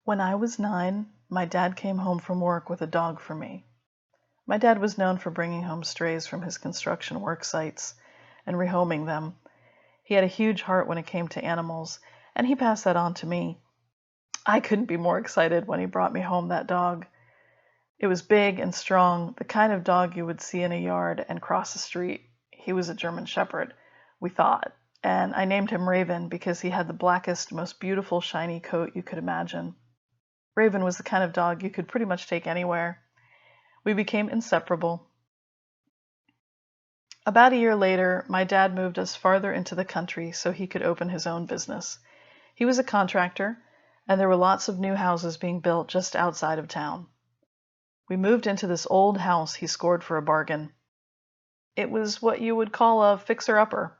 When I was 9, my dad came home from work with a dog for me. My dad was known for bringing home strays from his construction work sites and rehoming them. He had a huge heart when it came to animals, and he passed that on to me. I couldn't be more excited when he brought me home that dog. It was big and strong, the kind of dog you would see in a yard and cross the street. He was a German Shepherd, we thought, and I named him Raven because he had the blackest, most beautiful, shiny coat you could imagine. Raven was the kind of dog you could pretty much take anywhere. We became inseparable. About a year later, my dad moved us farther into the country so he could open his own business. He was a contractor, and there were lots of new houses being built just outside of town. We moved into this old house he scored for a bargain. It was what you would call a fixer-upper.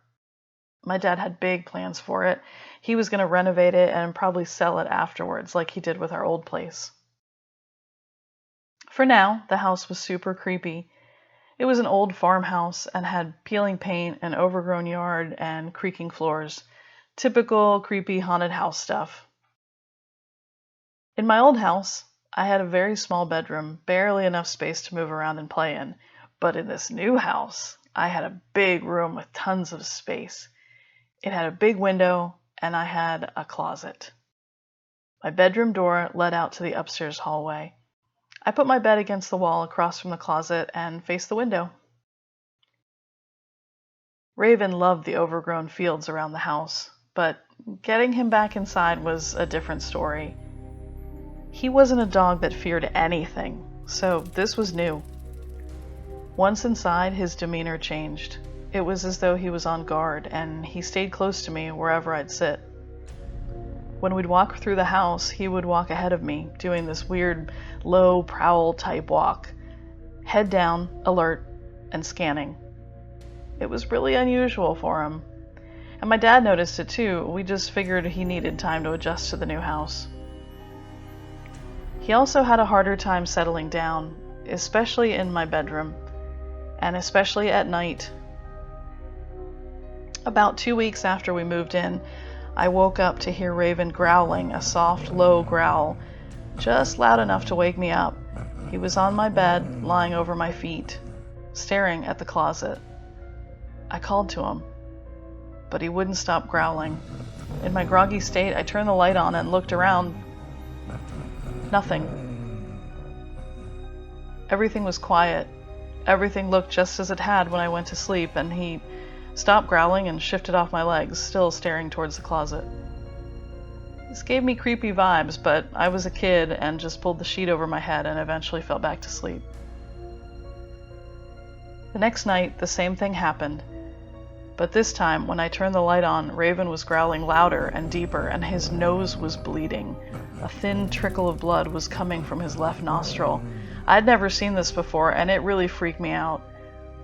My dad had big plans for it. He was going to renovate it and probably sell it afterwards, like he did with our old place. For now, the house was super creepy. It was an old farmhouse and had peeling paint, an overgrown yard, and creaking floors. Typical creepy haunted house stuff. In my old house, I had a very small bedroom, barely enough space to move around and play in. But in this new house, I had a big room with tons of space. It had a big window, and I had a closet. My bedroom door led out to the upstairs hallway. I put my bed against the wall across from the closet and faced the window. Raven loved the overgrown fields around the house, but getting him back inside was a different story. He wasn't a dog that feared anything, so this was new. Once inside, his demeanor changed. It was as though he was on guard, and he stayed close to me wherever I'd sit. When we'd walk through the house, he would walk ahead of me, doing this weird, low prowl-type walk, head down, alert, and scanning. It was really unusual for him. And my dad noticed it too. We just figured he needed time to adjust to the new house. He also had a harder time settling down, especially in my bedroom, and especially at night. About 2 weeks after we moved in, I woke up to hear Raven growling, a soft, low growl, just loud enough to wake me up. He was on my bed, lying over my feet, staring at the closet. I called to him, but he wouldn't stop growling. In my groggy state, I turned the light on and looked around. Nothing. Everything was quiet. Everything looked just as it had when I went to sleep, and he stopped growling and shifted off my legs, still staring towards the closet. This gave me creepy vibes, but I was a kid and just pulled the sheet over my head and eventually fell back to sleep. The next night, the same thing happened. But this time, when I turned the light on, Raven was growling louder and deeper, and his nose was bleeding. A thin trickle of blood was coming from his left nostril. I'd never seen this before, and it really freaked me out.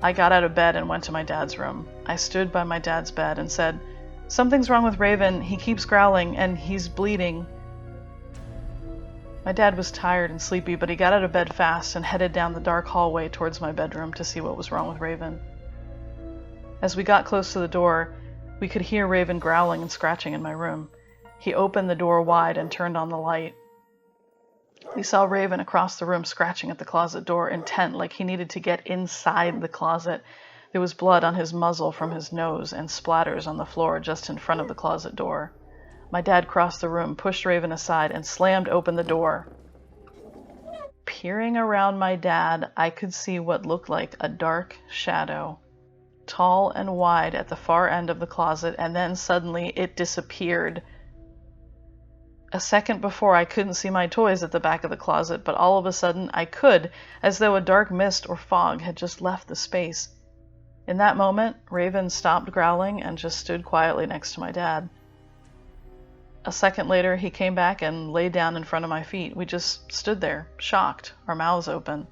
I got out of bed and went to my dad's room. I stood by my dad's bed and said, "Something's wrong with Raven. He keeps growling, and he's bleeding." My dad was tired and sleepy, but he got out of bed fast and headed down the dark hallway towards my bedroom to see what was wrong with Raven. As we got close to the door, we could hear Raven growling and scratching in my room. He opened the door wide and turned on the light. We saw Raven across the room scratching at the closet door, intent, like he needed to get inside the closet. There was blood on his muzzle from his nose and splatters on the floor just in front of the closet door. My dad crossed the room, pushed Raven aside, and slammed open the door. Peering around my dad, I could see what looked like a dark shadow, tall and wide at the far end of the closet, and then suddenly it disappeared. A second before, I couldn't see my toys at the back of the closet, but all of a sudden I could, as though a dark mist or fog had just left the space. In that moment, Raven stopped growling and just stood quietly next to my dad. A second later, he came back and laid down in front of my feet. We just stood there, shocked, our mouths open.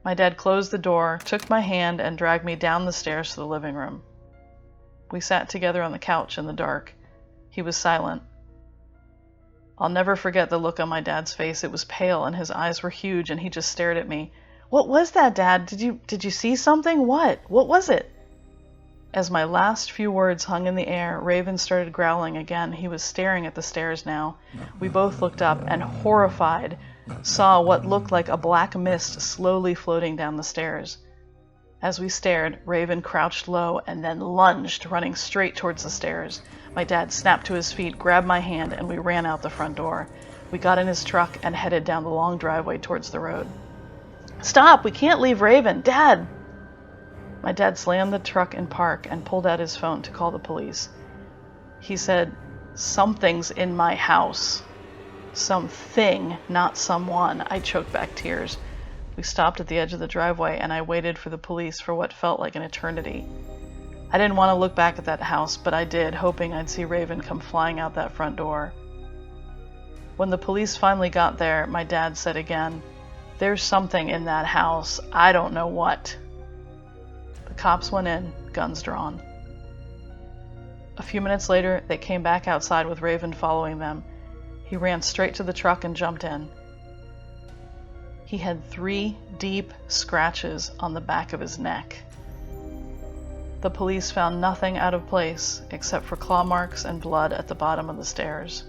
My dad closed the door, took my hand, and dragged me down the stairs to the living room. We sat together on the couch in the dark. He was silent. I'll never forget the look on my dad's face. It was pale and his eyes were huge, and he just stared at me. "What was that, Dad? Did you see something? What was it?" As my last few words hung in the air, Raven started growling again. He was staring at the stairs now. We both looked up and, horrified, saw what looked like a black mist slowly floating down the stairs. As we stared, Raven crouched low and then lunged, running straight towards the stairs. My dad snapped to his feet, grabbed my hand, and we ran out the front door. We got in his truck and headed down the long driveway towards the road. "Stop! We can't leave Raven! Dad!" My dad slammed the truck in park and pulled out his phone to call the police. He said, "Something's in my house." Something, not someone. I choked back tears. We stopped at the edge of the driveway and I waited for the police for what felt like an eternity. I didn't want to look back at that house, but I did, hoping I'd see Raven come flying out that front door. When the police finally got there, my dad said again, "There's something in that house. I don't know what." The cops went in, guns drawn. A few minutes later, they came back outside with Raven following them. He ran straight to the truck and jumped in. He had 3 deep scratches on the back of his neck. The police found nothing out of place except for claw marks and blood at the bottom of the stairs.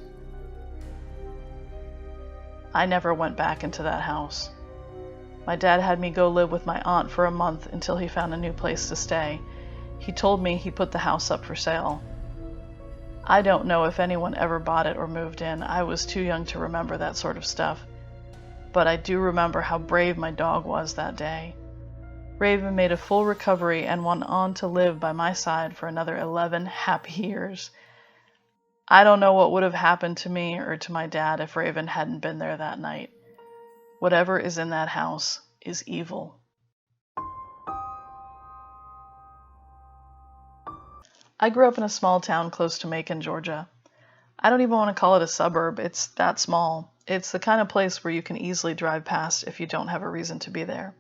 I never went back into that house. My dad had me go live with my aunt for a month until he found a new place to stay. He told me he put the house up for sale. I don't know if anyone ever bought it or moved in. I was too young to remember that sort of stuff. But I do remember how brave my dog was that day. Raven made a full recovery and went on to live by my side for another 11 happy years. I don't know what would have happened to me or to my dad if Raven hadn't been there that night. Whatever is in that house is evil. I grew up in a small town close to Macon, Georgia. I don't even want to call it a suburb. It's that small. It's the kind of place where you can easily drive past if you don't have a reason to be there.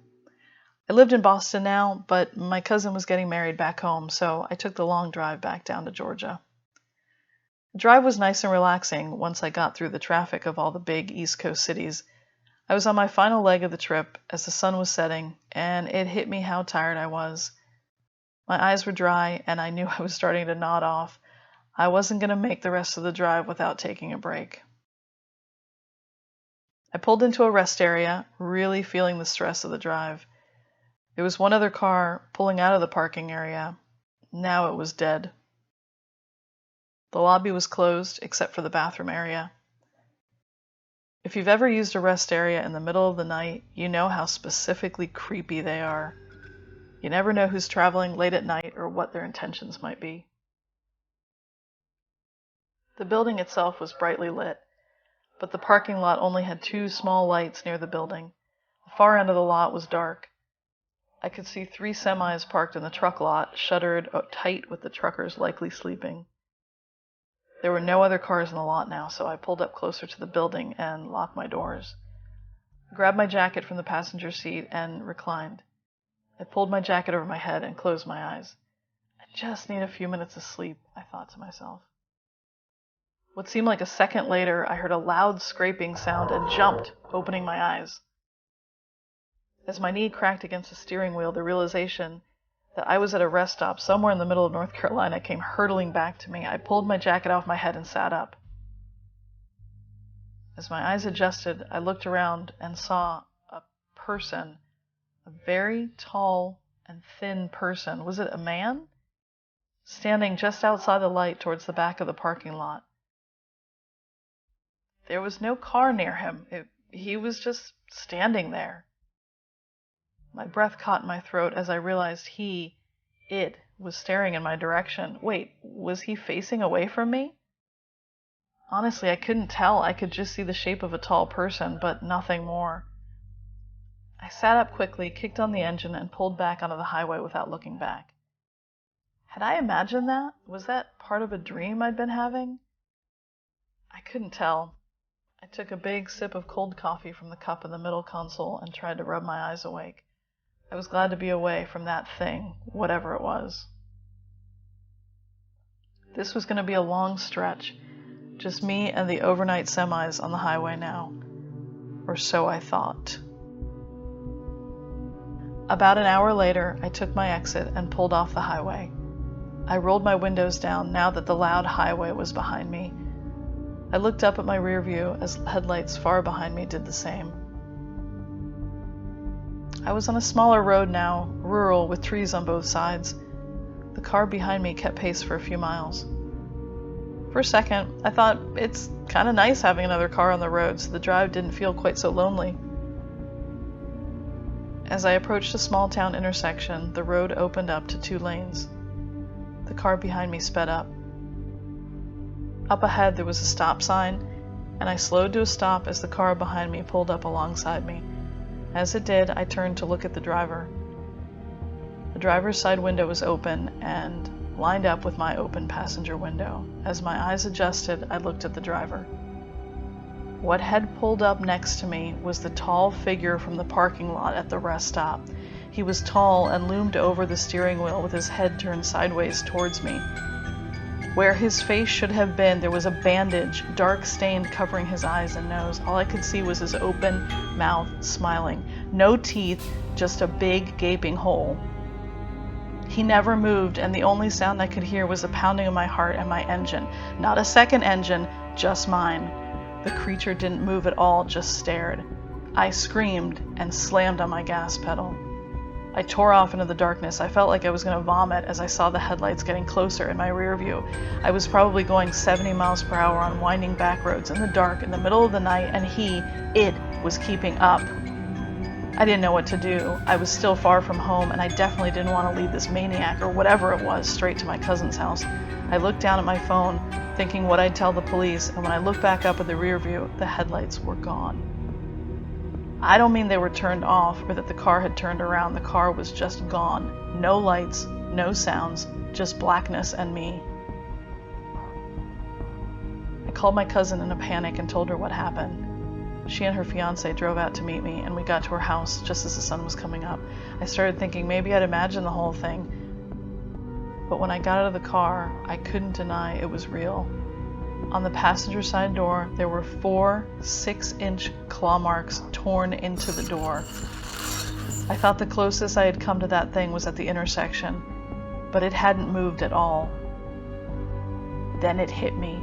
I lived in Boston now, but my cousin was getting married back home, so I took the long drive back down to Georgia. The drive was nice and relaxing once I got through the traffic of all the big East Coast cities. I was on my final leg of the trip as the sun was setting, and it hit me how tired I was. My eyes were dry, and I knew I was starting to nod off. I wasn't going to make the rest of the drive without taking a break. I pulled into a rest area, really feeling the stress of the drive. There was one other car pulling out of the parking area. Now it was dead. The lobby was closed, except for the bathroom area. If you've ever used a rest area in the middle of the night, you know how specifically creepy they are. You never know who's traveling late at night or what their intentions might be. The building itself was brightly lit, but the parking lot only had 2 small lights near the building. The far end of the lot was dark. I could see 3 semis parked in the truck lot, shuttered tight with the truckers likely sleeping. There were no other cars in the lot now, so I pulled up closer to the building and locked my doors. I grabbed my jacket from the passenger seat and reclined. I pulled my jacket over my head and closed my eyes. I just need a few minutes of sleep, I thought to myself. What seemed like a second later, I heard a loud scraping sound and jumped, opening my eyes. As my knee cracked against the steering wheel, the realization that I was at a rest stop somewhere in the middle of North Carolina came hurtling back to me. I pulled my jacket off my head and sat up. As my eyes adjusted, I looked around and saw a person, a very tall and thin person. Was it a man? Standing just outside the light towards the back of the parking lot. There was no car near him. He was just standing there. My breath caught in my throat as I realized it was staring in my direction. Wait, was he facing away from me? Honestly, I couldn't tell. I could just see the shape of a tall person, but nothing more. I sat up quickly, kicked on the engine, and pulled back onto the highway without looking back. Had I imagined that? Was that part of a dream I'd been having? I couldn't tell. I took a big sip of cold coffee from the cup in the middle console and tried to rub my eyes awake. I was glad to be away from that thing, whatever it was. This was going to be a long stretch, just me and the overnight semis on the highway now. Or so I thought. About an hour later, I took my exit and pulled off the highway. I rolled my windows down now that the loud highway was behind me. I looked up at my rear view as headlights far behind me did the same. I was on a smaller road now, rural, with trees on both sides. The car behind me kept pace for a few miles. For a second, I thought it's kind of nice having another car on the road, so the drive didn't feel quite so lonely. As I approached a small town intersection, the road opened up to 2 lanes. The car behind me sped up. Up ahead there was a stop sign, and I slowed to a stop as the car behind me pulled up alongside me. As it did, I turned to look at the driver. The driver's side window was open and lined up with my open passenger window. As my eyes adjusted, I looked at the driver. What had pulled up next to me was the tall figure from the parking lot at the rest stop. He was tall and loomed over the steering wheel with his head turned sideways towards me. Where his face should have been, there was a bandage, dark stained, covering his eyes and nose. All I could see was his open mouth, smiling. No teeth, just a big, gaping hole. He never moved, and the only sound I could hear was the pounding of my heart and my engine. Not a second engine, just mine. The creature didn't move at all, just stared. I screamed and slammed on my gas pedal. I tore off into the darkness. I felt like I was going to vomit as I saw the headlights getting closer in my rear view. I was probably going 70 miles per hour on winding back roads in the dark in the middle of the night, and it was keeping up. I didn't know what to do. I was still far from home, and I definitely didn't want to lead this maniac, or whatever it was, straight to my cousin's house. I looked down at my phone, thinking what I'd tell the police, and when I looked back up at the rear view, the headlights were gone. I don't mean they were turned off or that the car had turned around. The car was just gone. No lights, no sounds, just blackness and me. I called my cousin in a panic and told her what happened. She and her fiancé drove out to meet me, and we got to her house just as the sun was coming up. I started thinking maybe I'd imagined the whole thing. But when I got out of the car, I couldn't deny it was real. On the passenger side door, there were 4 6-inch claw marks torn into the door. I thought the closest I had come to that thing was at the intersection, but it hadn't moved at all. Then it hit me.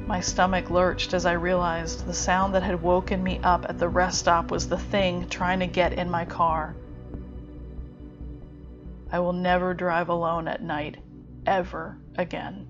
My stomach lurched as I realized the sound that had woken me up at the rest stop was the thing trying to get in my car. I will never drive alone at night, ever again.